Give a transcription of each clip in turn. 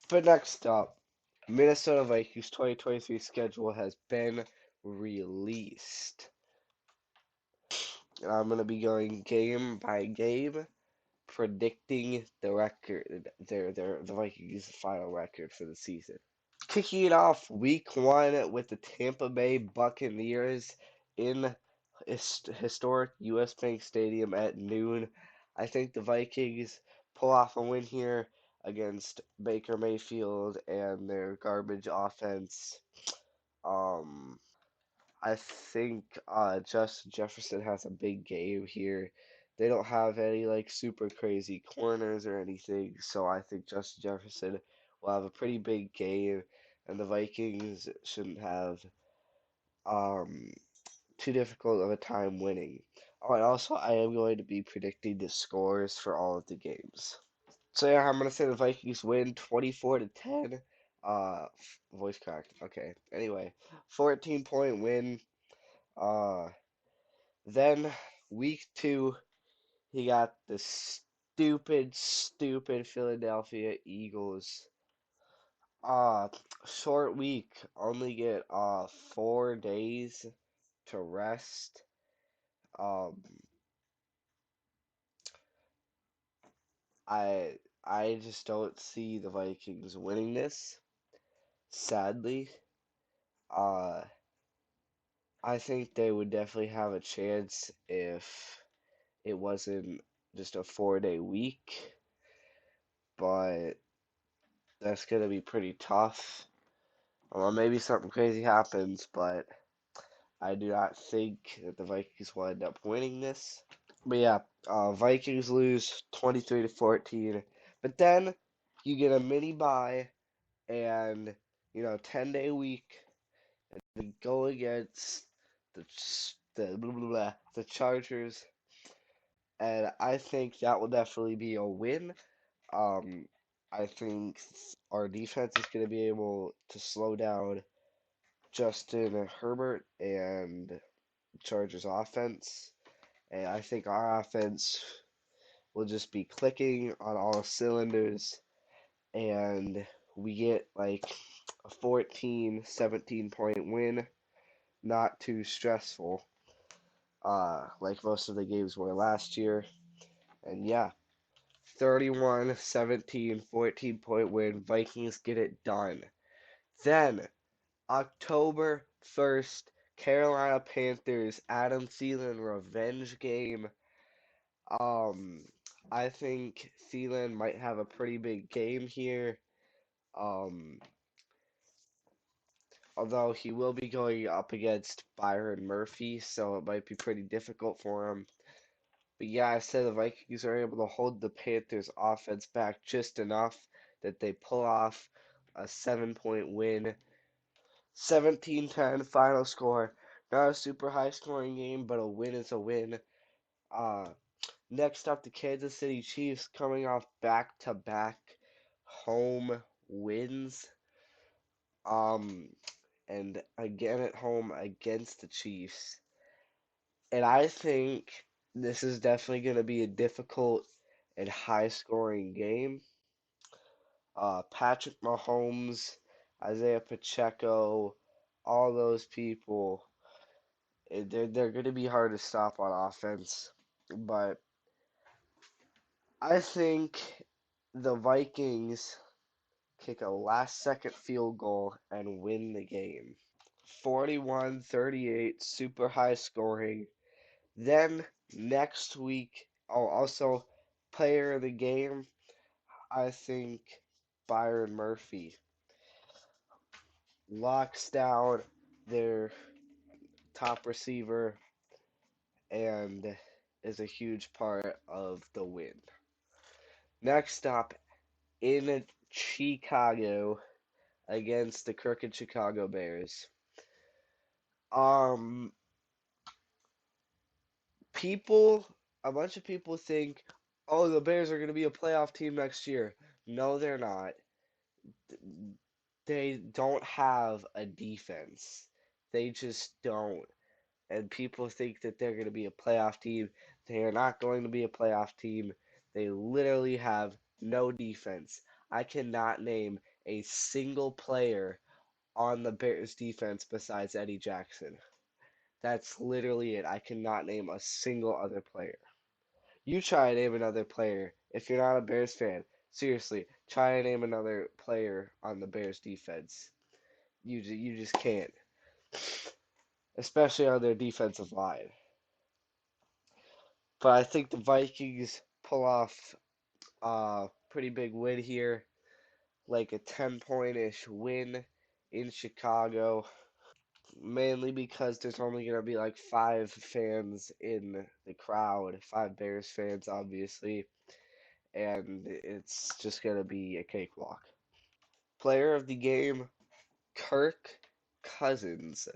For next up, Minnesota Vikings 2023 schedule has been released. And I'm going to be going game by game, predicting the record, the Vikings' final record for the season. Kicking it off week 1 with the Tampa Bay Buccaneers in historic US Bank Stadium at noon. I think the Vikings pull off a win here against Baker Mayfield and their garbage offense. Um, I think Justin Jefferson has a big game here. They don't have any like super crazy corners or anything, so I think Justin Jefferson will have a pretty big game, and the Vikings shouldn't have um too difficult of a time winning. Oh, and also I am going to be predicting the scores for all of the games. So yeah, I'm gonna say the Vikings win 24-10. Voice cracked. Okay. Anyway, 14-point win. Uh, Then week 2, he got the stupid Philadelphia Eagles. Uh, Short week, only get 4 days to rest. Um, I just don't see the Vikings winning this. Sadly, uh, I think they would definitely have a chance if it wasn't just a 4-day week, but that's gonna be pretty tough. Or maybe something crazy happens, but I do not think that the Vikings will end up winning this. But yeah, Vikings lose 23-14. But then you get a mini bye and 10-day week, and we go against the Chargers, and I think that will definitely be a win. Um, I think our defense is going to be able to slow down Justin Herbert and Chargers offense. And I think our offense will just be clicking on all cylinders, and we get like a 14, 17 point win. Not too stressful, like most of the games were last year. And yeah, 31-17, 14 point win. Vikings get it done. Then October 1st, Carolina Panthers, Adam Thielen revenge game. Um, I think Thielen might have a pretty big game here. Um, Although he will be going up against Byron Murphy, so it might be pretty difficult for him. But yeah, I said the Vikings are able to hold the Panthers offense back just enough that they pull off a 7 point win. 17-10 final score. Not a super high scoring game, but a win is a win. Uh, Next up, the Kansas City Chiefs coming off back to back home wins. Um, and again at home against the Chiefs. And I think this is definitely going to be a difficult and high scoring game. Patrick Mahomes, Isaiah Pacheco, all those people, they're going to be hard to stop on offense. But I think the Vikings kick a last second field goal and win the game. 41-38, super high scoring. Then next week, oh, also player of the game, I think Byron Murphy locks down their top receiver and is a huge part of the win. Next up, in Chicago against the crooked Chicago Bears. Um, people, a bunch of people think, oh, the Bears are going to be a playoff team next year. No, they're not. They don't have a defense. They just don't. And people think that they're going to be a playoff team. They are not going to be a playoff team. They literally have no defense. I cannot name a single player on the Bears defense besides Eddie Jackson. That's literally it. I cannot name a single other player. You try and name another player. If you're not a Bears fan, seriously, try and name another player on the Bears defense. You just can't, especially on their defensive line. But I think the Vikings pull off a pretty big win here, like a 10-point-ish win in Chicago, mainly because there's only going to be like five fans in the crowd, five Bears fans, obviously, and it's just going to be a cakewalk. Player of the game, Kirk Cousins.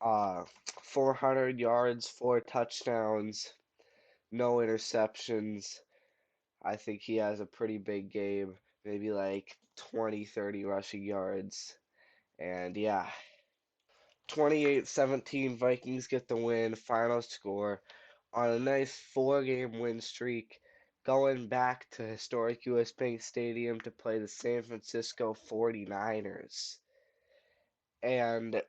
Uh, 400 yards, four touchdowns, no interceptions. I think he has a pretty big game, maybe like 20, 30 rushing yards. And yeah, 28-17 Vikings get the win, final score on a nice four-game win streak, going back to historic US Bank Stadium to play the San Francisco 49ers. And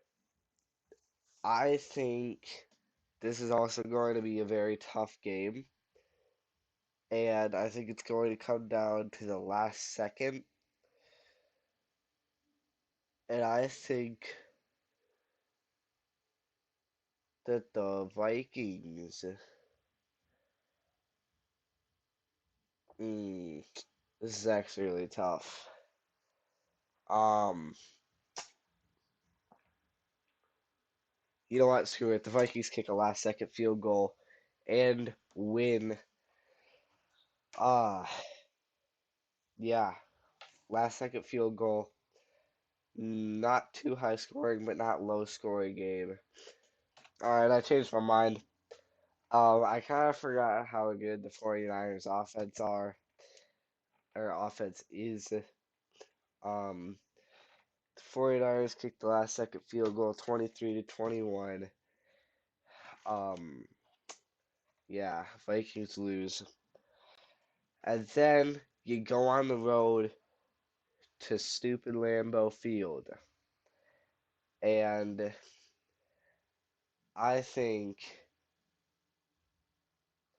I think this is also going to be a very tough game. And I think it's going to come down to the last second. And I think that the Vikings, mm, this is actually really tough. Um, you know what? Screw it. The Vikings kick a last second field goal and win. Uh, yeah, last second field goal. Not too high scoring, but not low scoring game. Alright, I changed my mind. I kind of forgot how good the 49ers offense are, or offense is. Um, the 49ers kicked the last second field goal, 23-21. Um, yeah, Vikings lose. And then you go on the road to stupid Lambeau Field. And I think,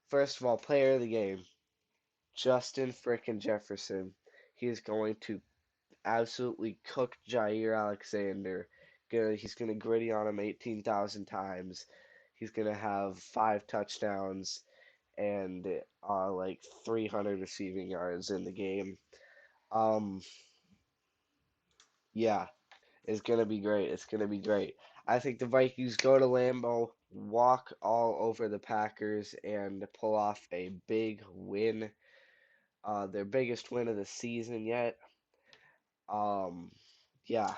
first of all, player of the game, Justin frickin' Jefferson. He is going to absolutely cook Jair Alexander. He's gonna gritty on him 18,000 times. He's gonna have five touchdowns and like 300 receiving yards in the game. Um, yeah, it's gonna be great. It's gonna be great. I think the Vikings go to Lambeau, walk all over the Packers, and pull off a big win. Their biggest win of the season yet. Um, yeah.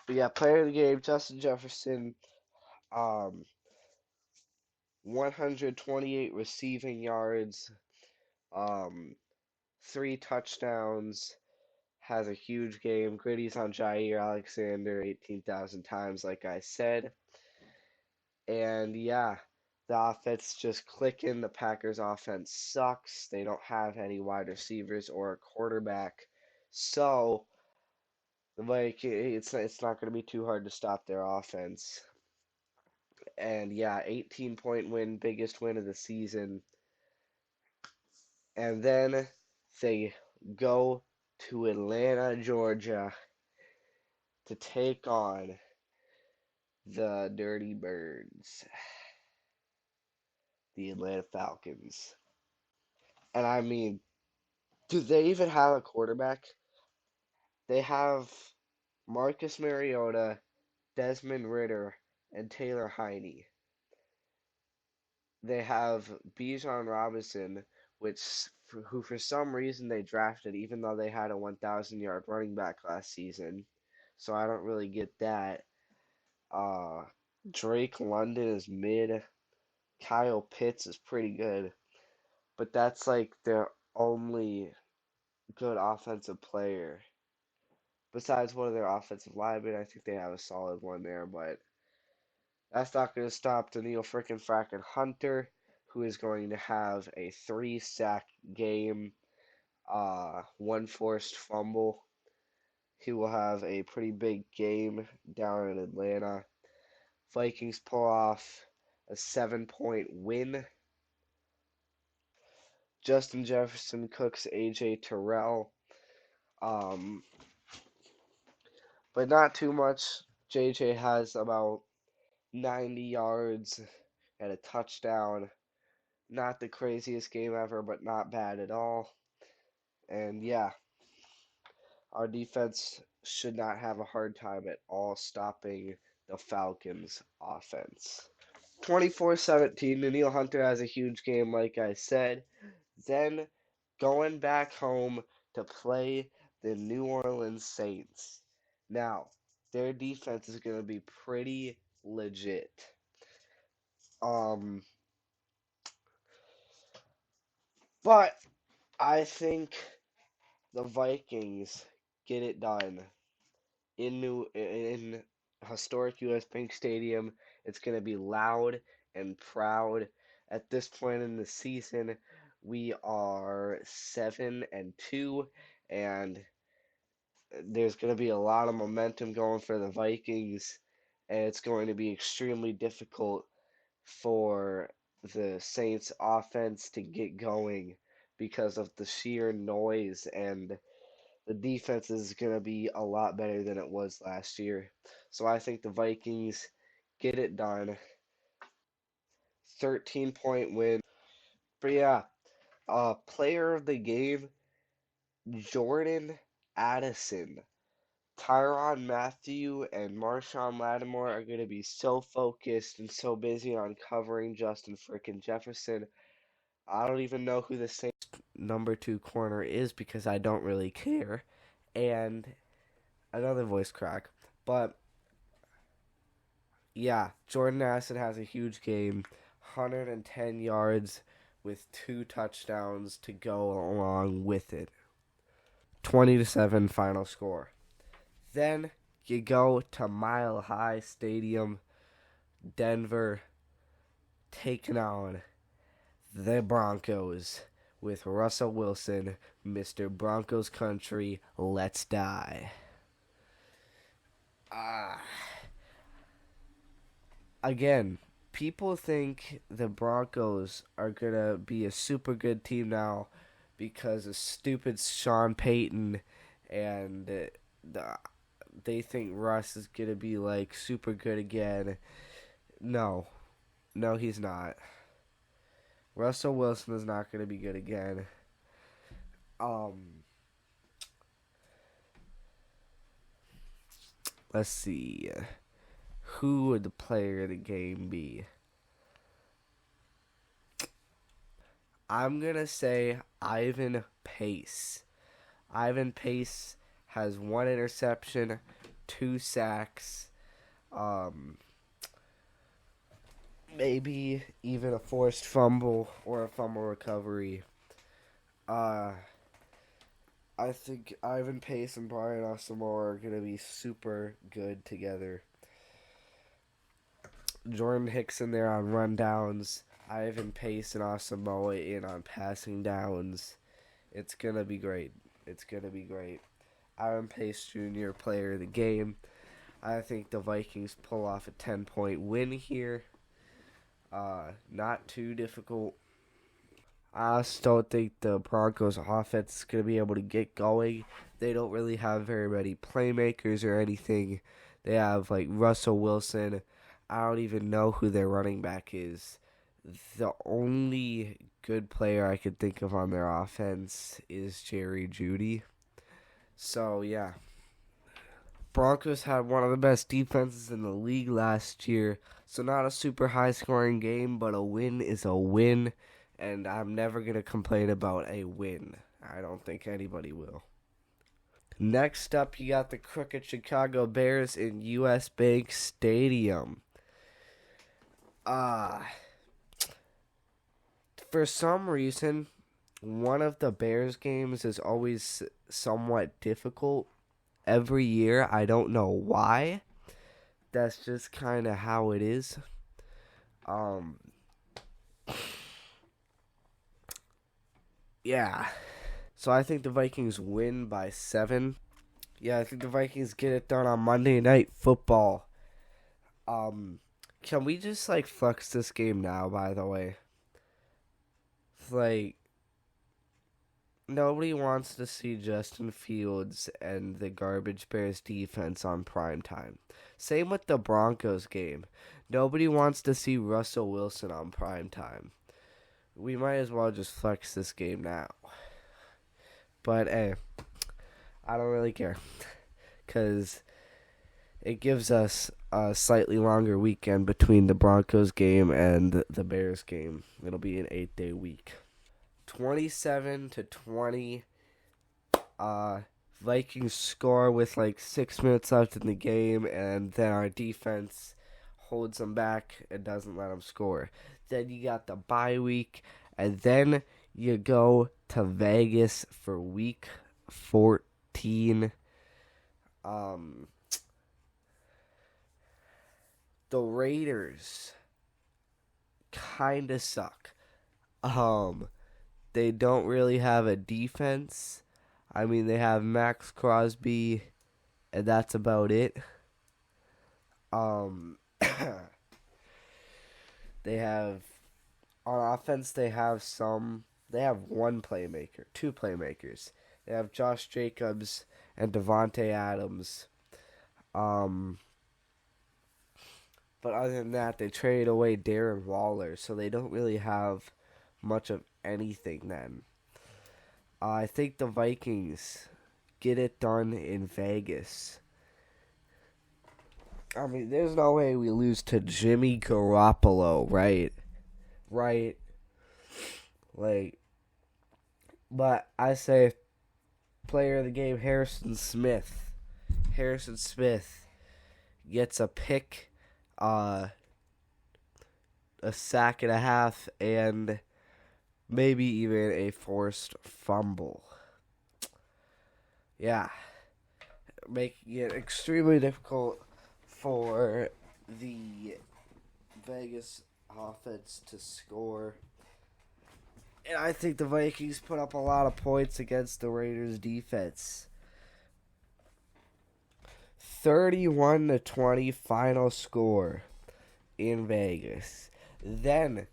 But yeah, player of the game, Justin Jefferson, um, 128 receiving yards, um, three touchdowns, has a huge game. Gritty's on Jair Alexander 18,000 times, like I said. And yeah, the offense just clicking. The Packers offense sucks. They don't have any wide receivers or a quarterback. So, like, it's not going to be too hard to stop their offense. And yeah, 18-point win, biggest win of the season. And then they go to Atlanta, Georgia to take on the Dirty Birds, the Atlanta Falcons. And I mean, do they even have a quarterback? They have Marcus Mariota, Desmond Ritter, and Taylor Heine. They have Bijan Robinson, who for some reason they drafted, even though they had a 1,000-yard running back last season. So I don't really get that. Uh, Drake London is mid. Kyle Pitts is pretty good, but that's like their only good offensive player. Besides one of their offensive linemen, I think they have a solid one there, but that's not going to stop Daniil frickin' frackin' Hunter, who is going to have a three-sack game, one forced fumble. He will have a pretty big game down in Atlanta. Vikings pull off a 7-point win. Justin Jefferson cooks AJ Terrell. Um, but not too much. JJ has about 90 yards and a touchdown. Not the craziest game ever, but not bad at all. And yeah, our defense should not have a hard time at all stopping the Falcons' offense. 24-17, Daniil Hunter has a huge game, like I said. Then going back home to play the New Orleans Saints. Now, their defense is going to be pretty legit. Um, but I think the Vikings get it done in historic US Bank Stadium. It's going to be loud and proud. At this point in the season, we are 7-2, and there's going to be a lot of momentum going for the Vikings, and it's going to be extremely difficult for the Saints offense to get going because of the sheer noise, and the defense is going to be a lot better than it was last year. So I think the Vikings get it done. 13-point win. But yeah, player of the game, Jordan Addison. Tyrann Mathieu and Marshawn Lattimore are going to be so focused and so busy on covering Justin frickin' Jefferson. I don't even know who the Saints number 2 corner is because I don't really care. And another voice crack. But yeah, Jordan Addison has a huge game. 110 yards with 2 touchdowns to go along with it. 20-7 final score. Then you go to Mile High Stadium, Denver, taking on the Broncos with Russell Wilson, Mr. Broncos Country, let's die. Again, people think the Broncos are going to be a super good team now because of stupid Sean Payton, and they think Russ is going to be like super good again. No, he's not. Russell Wilson is not going to be good again. Let's see. Who would the player of the game be? I'm going to say Ivan Pace. Ivan Pace has 1 interception, 2 sacks, maybe even a forced fumble or a fumble recovery. I think Ivan Pace and Brian Asamoah are going to be super good together. Jordan Hickson there on rundowns. Ivan Pace and Asamoah in on passing downs. It's going to be great. Ivan Pace Jr., player of the game. I think the Vikings pull off a 10-point win here. Not too difficult. I still don't think the Broncos offense is going to be able to get going. They don't really have very many playmakers or anything. They have like Russell Wilson. I don't even know who their running back is. The only good player I could think of on their offense is Jerry Jeudy. So yeah. Broncos had one of the best defenses in the league last year. So not a super high scoring game, but a win is a win. And I'm never going to complain about a win. I don't think anybody will. Next up, you got the crooked Chicago Bears in US Bank Stadium. For some reason, one of the Bears games is always somewhat difficult every year. I don't know why. That's just kind of how it is. Yeah. So I think the Vikings win by 7. Yeah, I think the Vikings get it done on Monday Night Football. Can we just like flex this game now? By the way, it's like nobody wants to see Justin Fields and the garbage Bears defense on prime time. Same with the Broncos game. Nobody wants to see Russell Wilson on prime time. We might as well just flex this game now. But hey, I don't really care because it gives us a slightly longer weekend between the Broncos game and the Bears game. It'll be an 8-day week. 27-20. Vikings score with like 6 minutes left in the game, and then our defense holds them back and doesn't let them score. Then you got the bye week, and then you go to Vegas for week 14. The Raiders kind of suck. They don't really have a defense. I mean, they have Max Crosby, and that's about it. They have on offense. They have one playmaker, two playmakers. They have Josh Jacobs and Devontae Adams. But other than that, they traded away Darren Waller, so they don't really have much of anything then. I think the Vikings get it done in Vegas. I mean, there's no way we lose to Jimmy Garoppolo, right? Right. Like, but I say player of the game, Harrison Smith. Harrison Smith gets a pick, a sack and a half, and maybe even a forced fumble. Yeah. Making it extremely difficult for the Vegas offense to score. And I think the Vikings put up a lot of points against the Raiders defense. 31-20 final score in Vegas. Then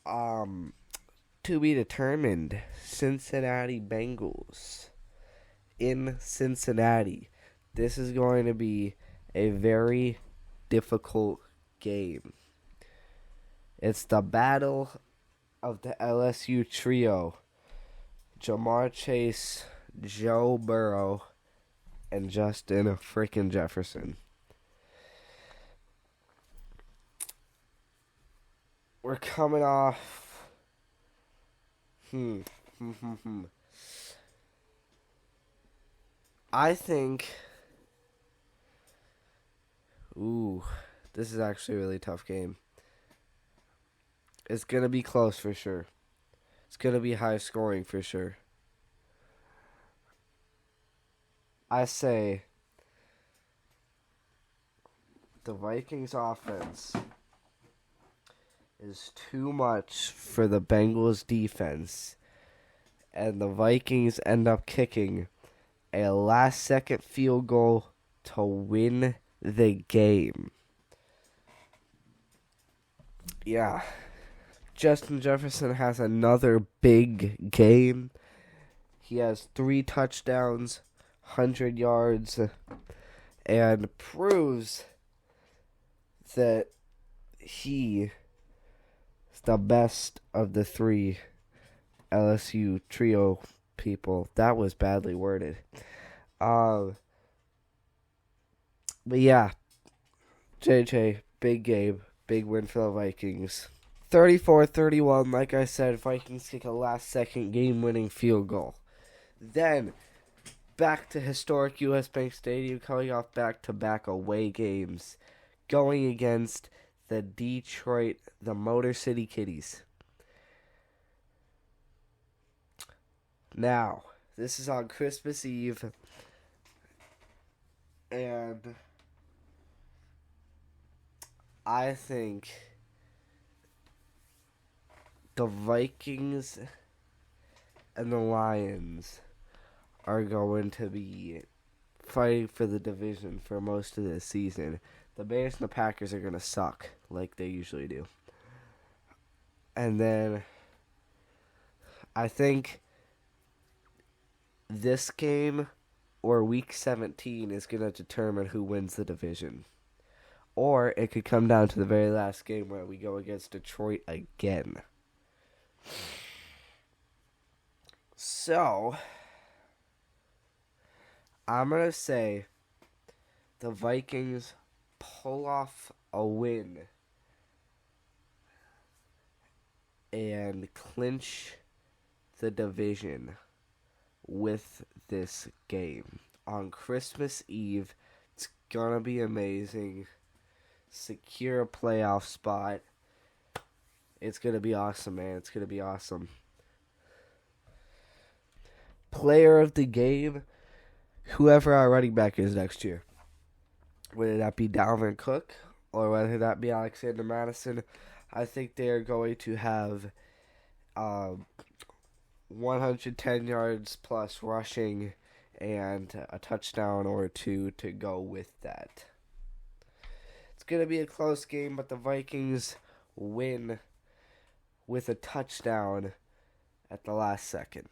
to be determined, Cincinnati Bengals in Cincinnati. This is going to be a very difficult game. It's the battle of the LSU trio. Jamar Chase, Joe Burrow, and Justin freaking Jefferson. We're coming off I think this is actually a really tough game. It's going to be close for sure. It's going to be high scoring for sure. I say the Vikings offense is too much for the Bengals defense, and the Vikings end up kicking a last-second field goal to win the game. Yeah. Justin Jefferson has another big game. He has 3 touchdowns, 100 yards, and proves that he is the best of the 3 LSU trio people. That was badly worded. But yeah, JJ, big game, big win for the Vikings. 34-31, like I said, Vikings kick a last-second game-winning field goal. Then, back to historic U.S. Bank Stadium, coming off back-to-back away games, going against the Motor City Kitties. Now, this is on Christmas Eve, and I think the Vikings and the Lions are going to be fighting for the division for most of this season. The Bears and the Packers are going to suck like they usually do. And then I think this game or week 17 is going to determine who wins the division. Or it could come down to the very last game where we go against Detroit again. So, I'm going to say the Vikings pull off a win and clinch the division with this game. On Christmas Eve, it's going to be amazing. Secure a playoff spot. It's going to be awesome, man. It's going to be awesome. Player of the game, whoever our running back is next year. Whether that be Dalvin Cook or whether that be Alexander Madison, I think they are going to have 110 yards plus rushing and a touchdown or two to go with that. It's going to be a close game, but the Vikings win with a touchdown at the last second.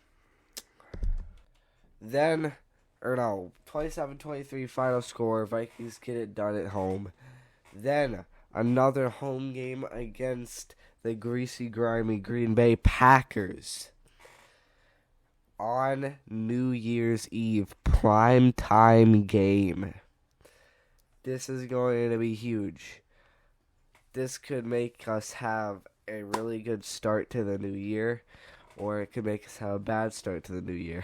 Then, 27-23 final score. Vikings get it done at home. Then, another home game against the greasy, grimy Green Bay Packers. On New Year's Eve, prime time game. This is going to be huge. This could make us have a really good start to the new year, or it could make us have a bad start to the new year.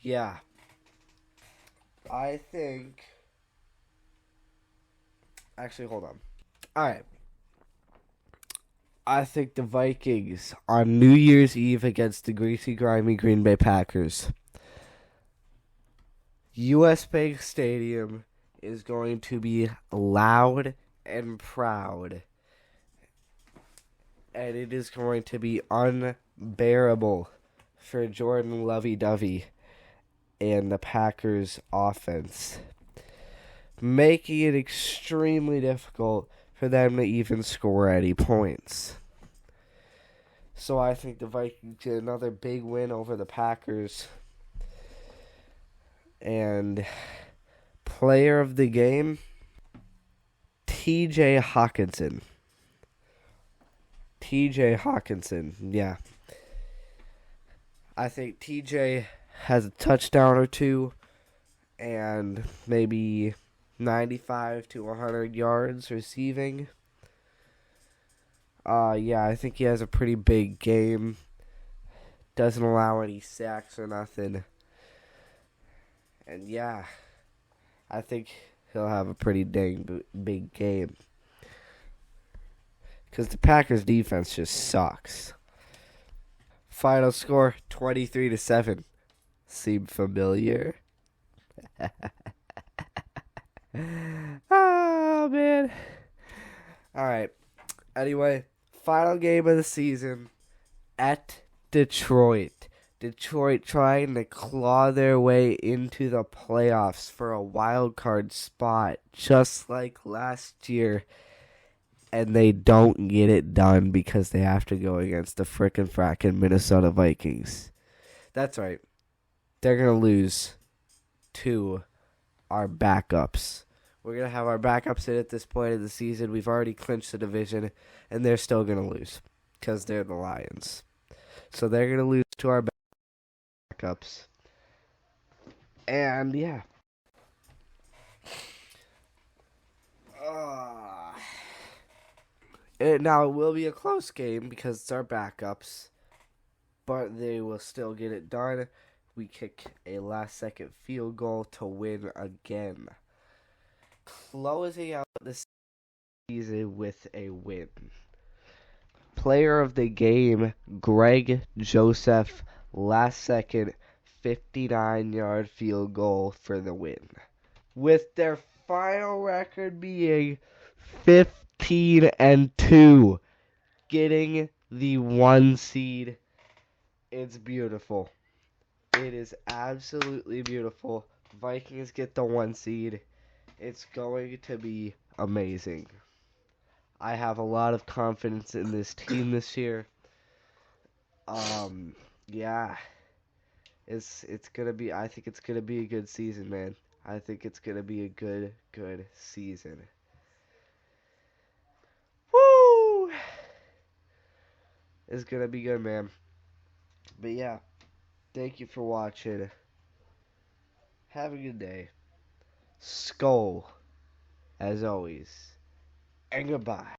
Yeah. I think... Actually, hold on. Alright. I think the Vikings on New Year's Eve against the greasy, grimy Green Bay Packers. U.S. Bank Stadium is going to be loud and proud. And it is going to be unbearable for Jordan Lovey-Dovey and the Packers offense, making it extremely difficult for them to even score any points. So I think the Vikings get another big win over the Packers. And player of the game, TJ Hawkinson. TJ Hawkinson, yeah. I think TJ has a touchdown or two and maybe 95 to 100 yards receiving. Yeah, I think he has a pretty big game. Doesn't allow any sacks or nothing. And yeah, I think he'll have a pretty dang big game. Because the Packers defense just sucks. Final score 23-7. Seem familiar? Oh, man. Alright. Anyway, final game of the season at Detroit. Detroit trying to claw their way into the playoffs for a wild card spot, just like last year. And they don't get it done because they have to go against the frickin' Minnesota Vikings. That's right. They're going to lose to our backups. We're going to have our backups in at this point of the season. We've already clinched the division, and they're still going to lose because they're the Lions. So they're going to lose to our backups. And, yeah. Now, it will be a close game because it's our backups, but they will still get it done. We kick a last-second field goal to win again. Closing out the season with a win. Player of the game, Greg Joseph, last-second 59-yard field goal for the win. With their final record being 15-2, getting the 1 seed It's beautiful. It is absolutely beautiful. Vikings get the 1 seed. It's going to be amazing. I have a lot of confidence in this team this year. Um, yeah, it's gonna be. I think it's gonna be a good season, man. I think it's gonna be a good season. Woo! It's gonna be good, man. But yeah, thank you for watching. Have a good day. Skull, as always, and goodbye.